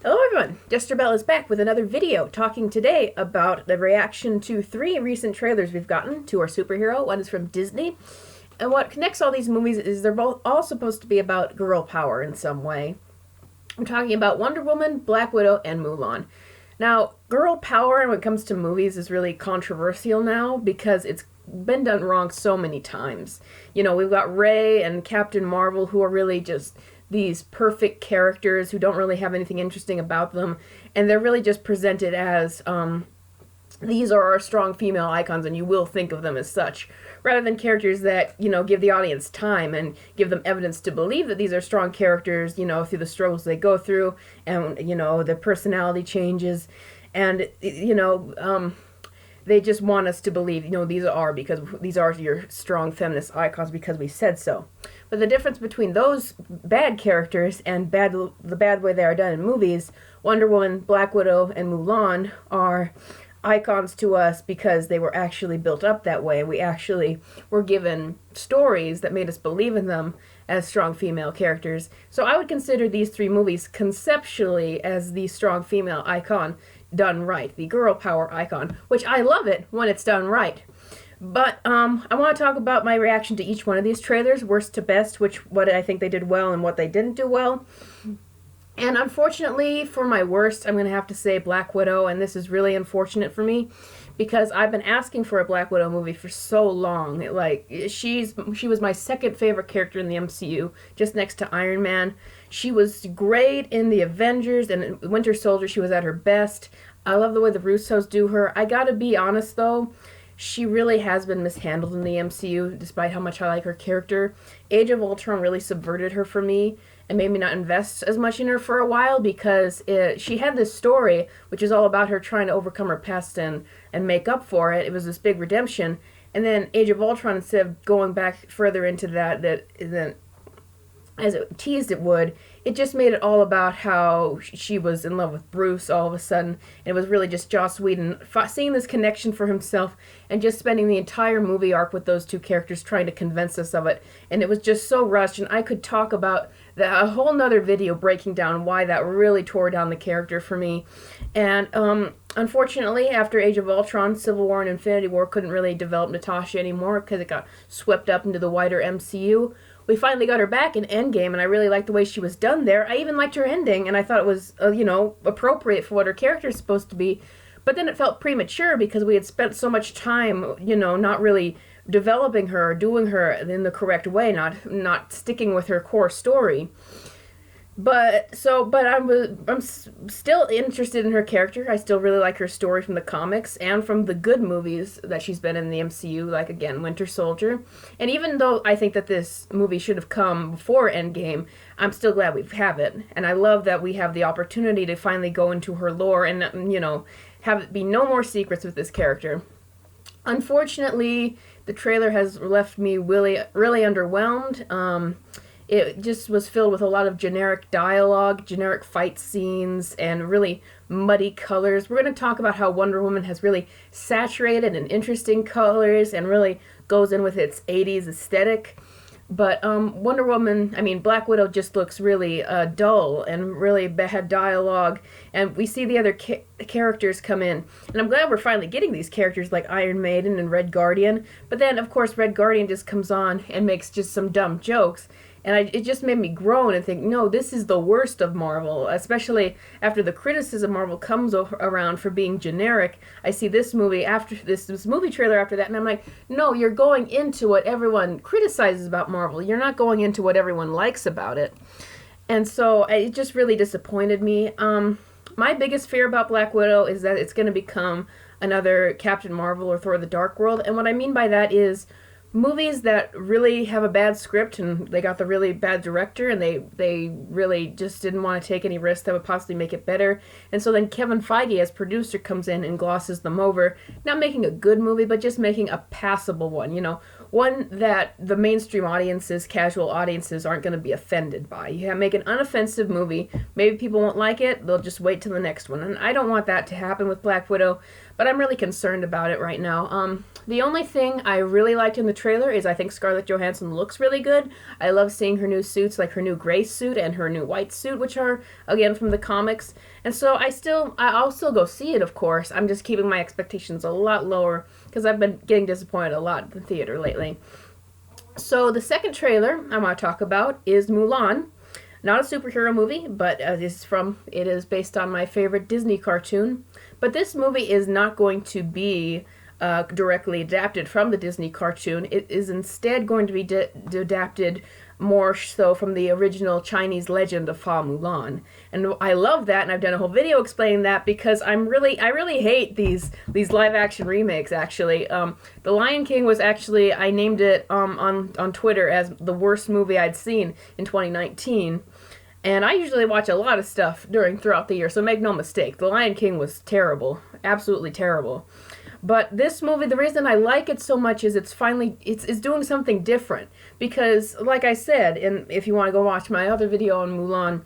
Hello everyone, Jester Bell is back with another video talking today about the reaction to 3 recent trailers we've gotten to our superhero. One is from Disney, and what connects all these movies is they're both all supposed to be about girl power in some way. I'm talking about Wonder Woman, Black Widow, and Mulan. Now, girl power when it comes to movies is really controversial now because it's been done wrong so many times. You know, we've got Rey and Captain Marvel who are really just these perfect characters who don't really have anything interesting about them, and they're really just presented as these are our strong female icons and you will think of them as such, rather than characters that, you know, give the audience time and give them evidence to believe that these are strong characters, you know, through the struggles they go through and, you know, their personality changes and, you know, they just want us to believe, you know, these are your strong feminist icons because we said so. But the difference between those bad characters and the bad way they are done in movies, Wonder Woman, Black Widow, and Mulan are icons to us because they were actually built up that way. We actually were given stories that made us believe in them as strong female characters. So I would consider these 3 movies conceptually as the strong female icon done right, the girl power icon, which I love it when it's done right. But I want to talk about my reaction to each one of these trailers, worst to best, what I think they did well and what they didn't do well. And unfortunately, for my worst, I'm going to have to say Black Widow, and this is really unfortunate for me because I've been asking for a Black Widow movie for so long. She was my second favorite character in the MCU, just next to Iron Man. She was great in the Avengers, and in Winter Soldier she was at her best. I love the way the Russos do her. I gotta be honest though, she really has been mishandled in the MCU, despite how much I like her character. Age of Ultron really subverted her for me and made me not invest as much in her for a while because she had this story which is all about her trying to overcome her past and make up for it. It was this big redemption. And then Age of Ultron, instead of going back further into that as it teased it would, it just made it all about how she was in love with Bruce all of a sudden. And it was really just Joss Whedon seeing this connection for himself and just spending the entire movie arc with those 2 characters trying to convince us of it. And it was just so rushed, and I could talk about a whole nother video breaking down why that really tore down the character for me. And unfortunately, after Age of Ultron, Civil War and Infinity War couldn't really develop Natasha anymore because it got swept up into the wider MCU. We finally got her back in Endgame, and I really liked the way she was done there. I even liked her ending, and I thought it was, you know, appropriate for what her character is supposed to be. But then it felt premature because we had spent so much time, you know, not really developing her, doing her in the correct way, not sticking with her core story. But I'm still interested in her character. I still really like her story from the comics and from the good movies that she's been in the MCU, like, again, Winter Soldier. And even though I think that this movie should have come before Endgame, I'm still glad we have it. And I love that we have the opportunity to finally go into her lore and, you know, have it be no more secrets with this character. Unfortunately, the trailer has left me really underwhelmed. It just was filled with a lot of generic dialogue, generic fight scenes, and really muddy colors. We're going to talk about how Wonder Woman has really saturated and interesting colors and really goes in with its 80s aesthetic. But Black Widow just looks really dull and really bad dialogue. And we see the other characters come in. And I'm glad we're finally getting these characters like Iron Maiden and Red Guardian. But then, of course, Red Guardian just comes on and makes just some dumb jokes. And it just made me groan and think, no, this is the worst of Marvel, especially after the criticism Marvel comes around for being generic. I see this movie after this movie trailer after that, and I'm like, no, you're going into what everyone criticizes about Marvel. You're not going into what everyone likes about it. And so it just really disappointed me. My biggest fear about Black Widow is that it's going to become another Captain Marvel or Thor the Dark World. And what I mean by that is movies that really have a bad script and they got the really bad director and they really just didn't want to take any risks that would possibly make it better. And so then Kevin Feige as producer comes in and glosses them over, not making a good movie, but just making a passable one. You know, one that the mainstream audiences, casual audiences, aren't going to be offended by. You make an unoffensive movie. Maybe people won't like it. They'll just wait till the next one. And I don't want that to happen with Black Widow, but I'm really concerned about it right now. The only thing I really liked in the trailer is I think Scarlett Johansson looks really good. I love seeing her new suits, like her new gray suit and her new white suit, which are, again, from the comics. And so I'll still go see it, of course. I'm just keeping my expectations a lot lower because I've been getting disappointed a lot in the theater lately. So the second trailer I want to talk about is Mulan. Not a superhero movie, but it is based on my favorite Disney cartoon. But this movie is not going to be directly adapted from the Disney cartoon. It is instead going to be adapted more so from the original Chinese legend of Fa Mulan. And I love that, and I've done a whole video explaining that because I really hate these live action remakes, actually. The Lion King was actually, I named it on Twitter as the worst movie I'd seen in 2019. And I usually watch a lot of stuff throughout the year, so make no mistake, The Lion King was terrible. Absolutely terrible. But this movie, the reason I like it so much is it's doing something different. Because, like I said, and if you want to go watch my other video on Mulan,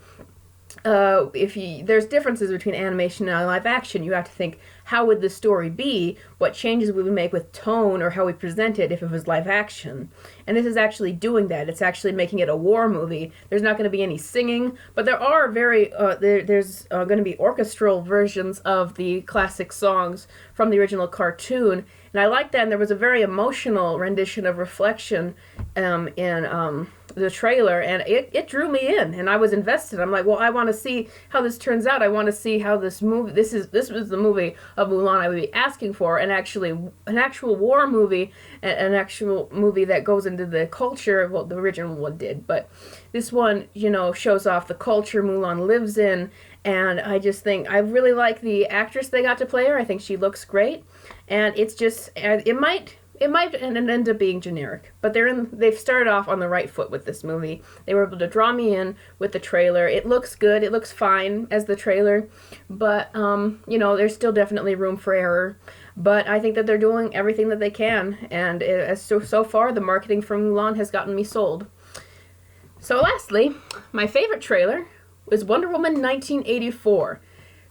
there's differences between animation and live action. You have to think, how would the story be? What changes would we make with tone or how we present it if it was live action? And this is actually doing that. It's actually making it a war movie. There's not going to be any singing, but there are there's going to be orchestral versions of the classic songs from the original cartoon. And I like that. And there was a very emotional rendition of Reflection in the trailer, and it drew me in, and I was invested. I'm like, well, I want to see how this turns out. I want to see how this movie. This was the movie of Mulan I would be asking for, and actually an actual war movie, an actual movie that goes into the culture. Well, the original one did, but this one, shows off the culture Mulan lives in. And I just think I really like the actress they got to play her. I think she looks great, and it's just it might end up being generic, but they've started off on the right foot with this movie. They were able to draw me in with the trailer. It looks good. It looks fine as the trailer, but there's still definitely room for error. But I think that they're doing everything that they can, and so far the marketing for Mulan has gotten me sold. So lastly, my favorite trailer was Wonder Woman 1984.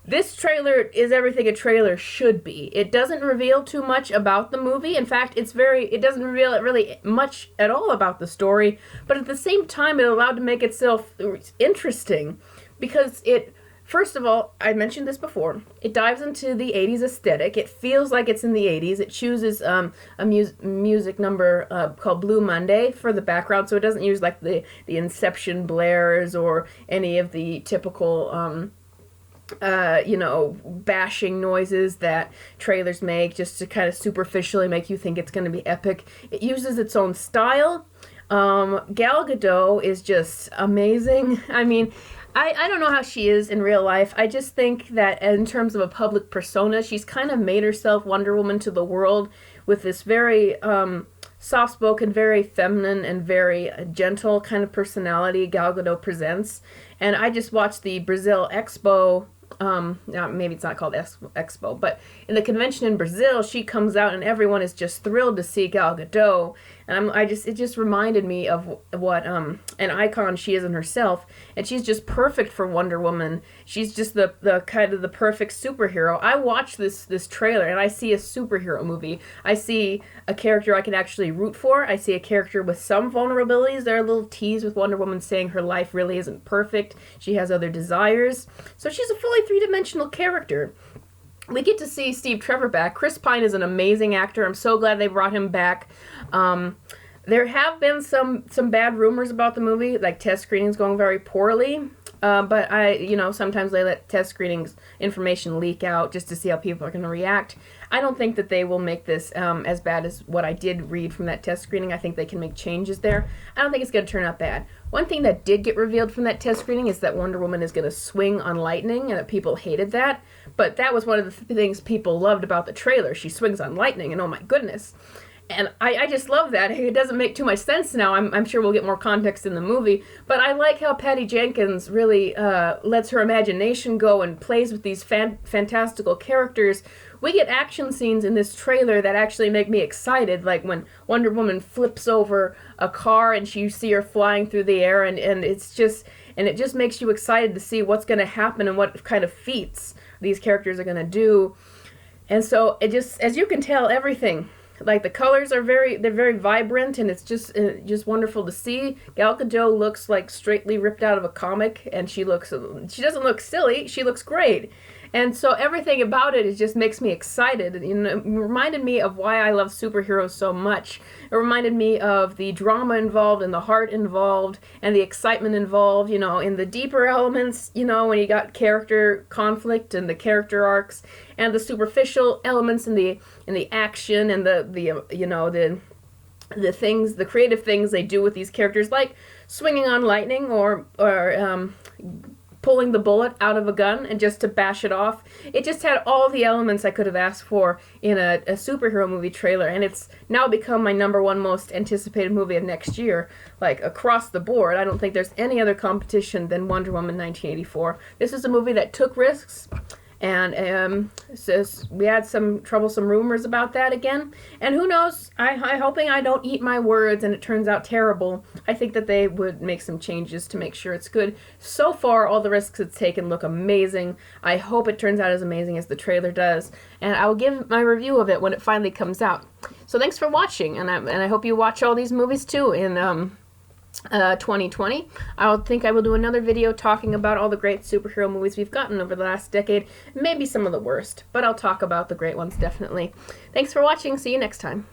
This trailer is everything a trailer should be. It doesn't reveal too much about the movie. In fact, it doesn't reveal really much at all about the story, but at the same time, it allowed to make itself interesting because first of all, I mentioned this before, it dives into the 80s aesthetic. It feels like it's in the 80s. It chooses a music number called Blue Monday for the background, so it doesn't use like the Inception blares or any of the typical bashing noises that trailers make just to kind of superficially make you think it's going to be epic. It uses its own style. Gal Gadot is just amazing. I mean, I don't know how she is in real life. I just think that in terms of a public persona, she's kind of made herself Wonder Woman to the world with this very soft-spoken, very feminine, and very gentle kind of personality Gal Gadot presents. And I just watched the Brazil Expo. Maybe it's not called Expo, but in the convention in Brazil, she comes out and everyone is just thrilled to see Gal Gadot, and it just reminded me of what an icon she is in herself, and she's just perfect for Wonder Woman. She's just the kind of the perfect superhero. I watch this trailer and I see a superhero movie. I see a character I can actually root for. I see a character with some vulnerabilities. There are little tease with Wonder Woman saying her life really isn't perfect. She has other desires. So she's a fully three-dimensional character. We get to see Steve Trevor back. Chris Pine is an amazing actor. I'm so glad they brought him back. There have been some bad rumors about the movie, like test screenings going very poorly. But sometimes they let test screenings information leak out just to see how people are going to react. I don't think that they will make this as bad as what I did read from that test screening. I think they can make changes there. I don't think it's going to turn out bad. One thing that did get revealed from that test screening is that Wonder Woman is going to swing on lightning, and that people hated that. But that was one of the things people loved about the trailer. She swings on lightning, and oh my goodness. And I just love that. It doesn't make too much sense now. I'm sure we'll get more context in the movie. But I like how Patty Jenkins really lets her imagination go and plays with these fantastical characters. We get action scenes in this trailer that actually make me excited, like when Wonder Woman flips over a car and you see her flying through the air, and it just makes you excited to see what's going to happen and what kind of feats these characters are going to do. And so it just, as you can tell, everything, like the colors are they're very vibrant, and it's just wonderful to see. Gal Gadot looks like straightly ripped out of a comic, and she doesn't look silly, she looks great. And so everything about it just makes me excited. It reminded me of why I love superheroes so much. It reminded me of the drama involved and the heart involved and the excitement involved, in the deeper elements, when you got character conflict and the character arcs, and the superficial elements in the action and the things, the creative things they do with these characters, like swinging on lightning or pulling the bullet out of a gun and just to bash it off. It just had all the elements I could have asked for in a superhero movie trailer, and it's now become my #1 most anticipated movie of next year, like across the board. I don't think there's any other competition than Wonder Woman 1984. This is a movie that took risks, and so we had some troublesome rumors about that again. And who knows, I'm hoping I don't eat my words and it turns out terrible. I think that they would make some changes to make sure it's good. So far, all the risks it's taken look amazing. I hope it turns out as amazing as the trailer does. And I will give my review of it when it finally comes out. So thanks for watching, and I hope you watch all these movies too in 2020. I think I will do another video talking about all the great superhero movies we've gotten over the last decade. Maybe some of the worst, but I'll talk about the great ones definitely. Thanks for watching. See you next time.